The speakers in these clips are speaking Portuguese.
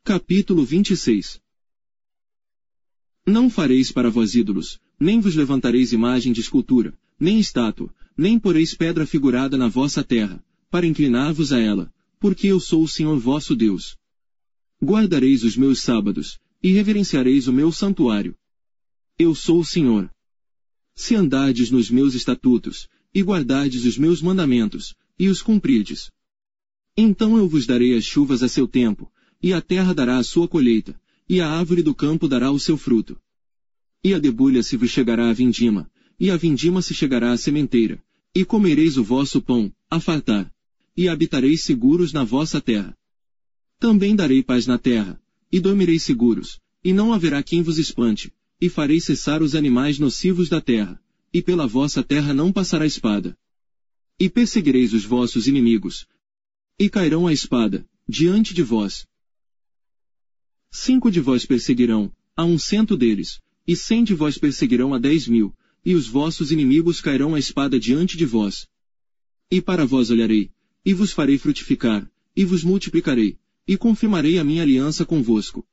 Capítulo 26. Não fareis para vós ídolos, nem vos levantareis imagem de escultura, nem estátua, nem poreis pedra figurada na vossa terra, para inclinar-vos a ela, porque eu sou o Senhor vosso Deus. Guardareis os meus sábados, e reverenciareis o meu santuário. Eu sou o Senhor. Se andardes nos meus estatutos, e guardardes os meus mandamentos, e os cumprirdes, então eu vos darei as chuvas a seu tempo, e a terra dará a sua colheita, e a árvore do campo dará o seu fruto. E a debulha se vos chegará a vindima, e a vindima se chegará à sementeira, e comereis o vosso pão, a fartar, e habitareis seguros na vossa terra. Também darei paz na terra, e dormireis seguros, e não haverá quem vos espante, e farei cessar os animais nocivos da terra, e pela vossa terra não passará espada. E perseguireis os vossos inimigos, e cairão a espada, diante de vós. 5 de vós perseguirão, a 100 deles, e 100 de vós perseguirão a 10.000, e os vossos inimigos cairão a espada diante de vós. E para vós olharei, e vos farei frutificar, e vos multiplicarei, e confirmarei a minha aliança convosco.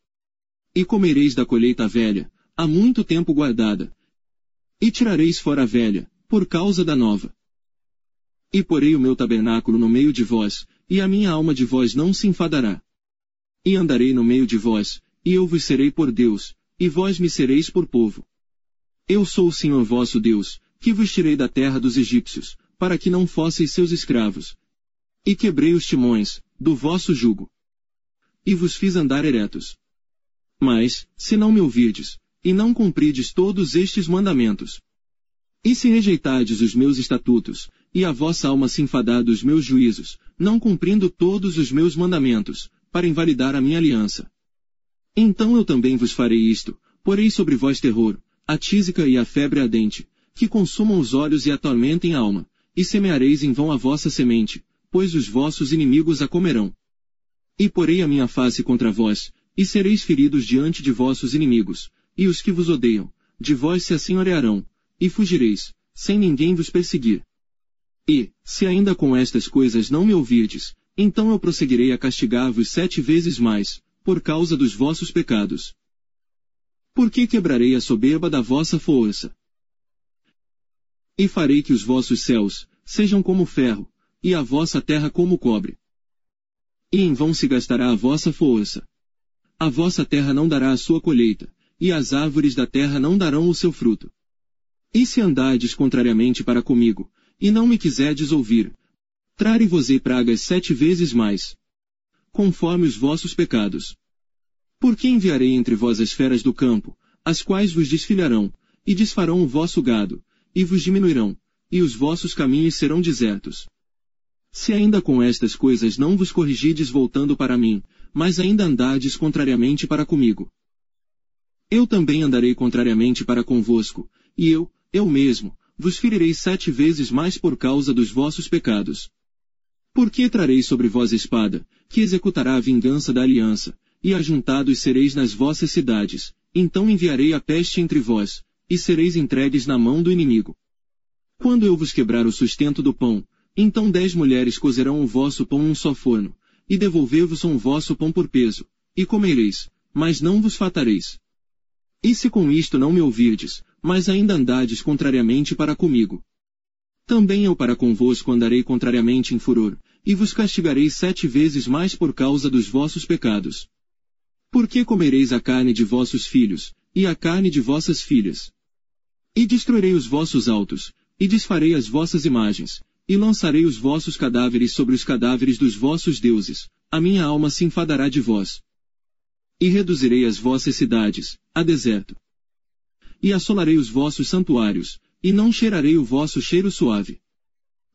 E comereis da colheita velha, há muito tempo guardada, e tirareis fora a velha, por causa da nova. E porei o meu tabernáculo no meio de vós, e a minha alma de vós não se enfadará. E andarei no meio de vós, e eu vos serei por Deus, e vós me sereis por povo. Eu sou o Senhor vosso Deus, que vos tirei da terra dos egípcios, para que não fosseis seus escravos. E quebrei os timões, do vosso jugo. E vos fiz andar eretos. Mas, se não me ouvirdes, e não cumprides todos estes mandamentos, e se rejeitardes os meus estatutos, e a vossa alma se enfadar dos meus juízos, não cumprindo todos os meus mandamentos, para invalidar a minha aliança, então eu também vos farei isto, porei sobre vós terror, a tísica e a febre ardente, que consumam os olhos e atormentem a alma, e semeareis em vão a vossa semente, pois os vossos inimigos a comerão. E porei a minha face contra vós, e sereis feridos diante de vossos inimigos, e os que vos odeiam, de vós se assenhorearão, e fugireis, sem ninguém vos perseguir. E, se ainda com estas coisas não me ouvirdes, então eu prosseguirei a castigar-vos 7 vezes mais, por causa dos vossos pecados. Porque quebrarei a soberba da vossa força. E farei que os vossos céus sejam como ferro, e a vossa terra como cobre. E em vão se gastará a vossa força. A vossa terra não dará a sua colheita, e as árvores da terra não darão o seu fruto. E se andardes contrariamente para comigo, e não me quiserdes ouvir, trarei-vos-ei pragas 7 vezes mais, conforme os vossos pecados. Porque enviarei entre vós as feras do campo, as quais vos desfilharão, e desfarão o vosso gado, e vos diminuirão, e os vossos caminhos serão desertos. Se ainda com estas coisas não vos corrigides voltando para mim, mas ainda andardes contrariamente para comigo, eu também andarei contrariamente para convosco, e eu mesmo, vos ferirei 7 vezes mais por causa dos vossos pecados. Porque trarei sobre vós espada, que executará a vingança da aliança, e ajuntados sereis nas vossas cidades, então enviarei a peste entre vós, e sereis entregues na mão do inimigo. Quando eu vos quebrar o sustento do pão, então 10 mulheres cozerão o vosso pão num só forno, e devolver-vos o vosso pão por peso, e comereis, mas não vos fartareis. E se com isto não me ouvirdes, mas ainda andardes contrariamente para comigo, também eu para convosco andarei contrariamente em furor, e vos castigarei 7 vezes mais por causa dos vossos pecados. Porque comereis a carne de vossos filhos, e a carne de vossas filhas. E destruirei os vossos altos, e desfarei as vossas imagens, e lançarei os vossos cadáveres sobre os cadáveres dos vossos deuses, a minha alma se enfadará de vós. E reduzirei as vossas cidades, a deserto. E assolarei os vossos santuários, e não cheirarei o vosso cheiro suave.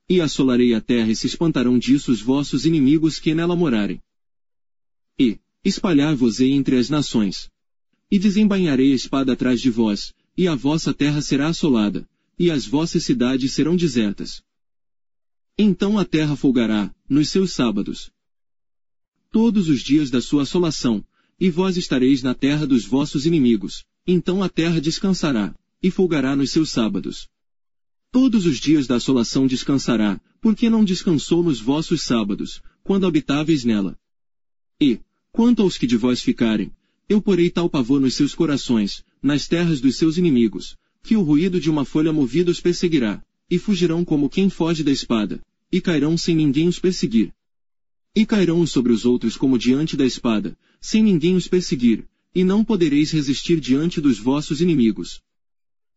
E assolarei a terra e se espantarão disso os vossos inimigos que nela morarem. E espalhar-vos-ei entre as nações. E desembainharei a espada atrás de vós, e a vossa terra será assolada, e as vossas cidades serão desertas. Então a terra folgará, nos seus sábados, todos os dias da sua assolação, e vós estareis na terra dos vossos inimigos, então a terra descansará, e folgará nos seus sábados. Todos os dias da assolação descansará, porque não descansou nos vossos sábados, quando habitáveis nela. E, Quanto aos que de vós ficarem, eu porei tal pavor nos seus corações, nas terras dos seus inimigos, que o ruído de uma folha movida os perseguirá, e fugirão como quem foge da espada, e cairão sem ninguém os perseguir. E cairão uns sobre os outros como diante da espada, sem ninguém os perseguir, e não podereis resistir diante dos vossos inimigos.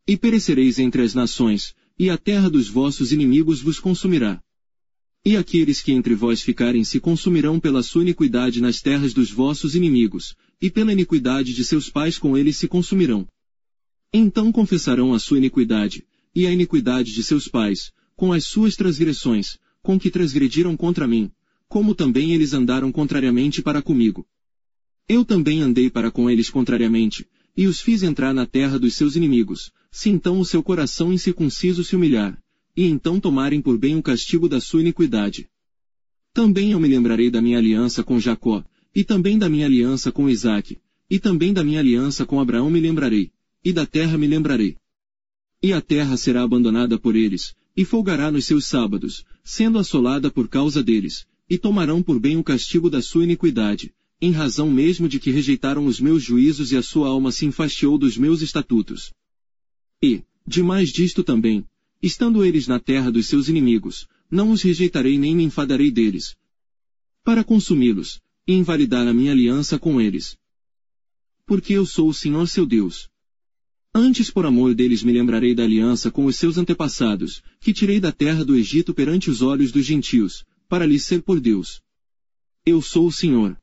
E perecereis entre as nações, e a terra dos vossos inimigos vos consumirá. E aqueles que entre vós ficarem se consumirão pela sua iniquidade nas terras dos vossos inimigos, e pela iniquidade de seus pais com eles se consumirão. Então confessarão a sua iniquidade, e a iniquidade de seus pais, com as suas transgressões, com que transgrediram contra mim, como também eles andaram contrariamente para comigo. Eu também andei para com eles contrariamente, e os fiz entrar na terra dos seus inimigos, se então o seu coração incircunciso se humilhar, e então tomarem por bem o castigo da sua iniquidade. Também eu me lembrarei da minha aliança com Jacó, e também da minha aliança com Isaque, e também da minha aliança com Abraão me lembrarei, e da terra me lembrarei. E a terra será abandonada por eles, e folgará nos seus sábados, sendo assolada por causa deles, e tomarão por bem o castigo da sua iniquidade, em razão mesmo de que rejeitaram os meus juízos e a sua alma se enfastiou dos meus estatutos. E, demais disto também, estando eles na terra dos seus inimigos, não os rejeitarei nem me enfadarei deles, para consumi-los, e invalidar a minha aliança com eles. Porque eu sou o Senhor seu Deus. Antes por amor deles me lembrarei da aliança com os seus antepassados, que tirei da terra do Egito perante os olhos dos gentios, para lhes ser por Deus. Eu sou o Senhor.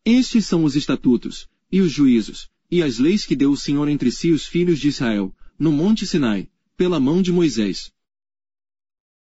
Estes são os estatutos, e os juízos, e as leis que deu o Senhor entre si os filhos de Israel, no monte Sinai, pela mão de Moisés.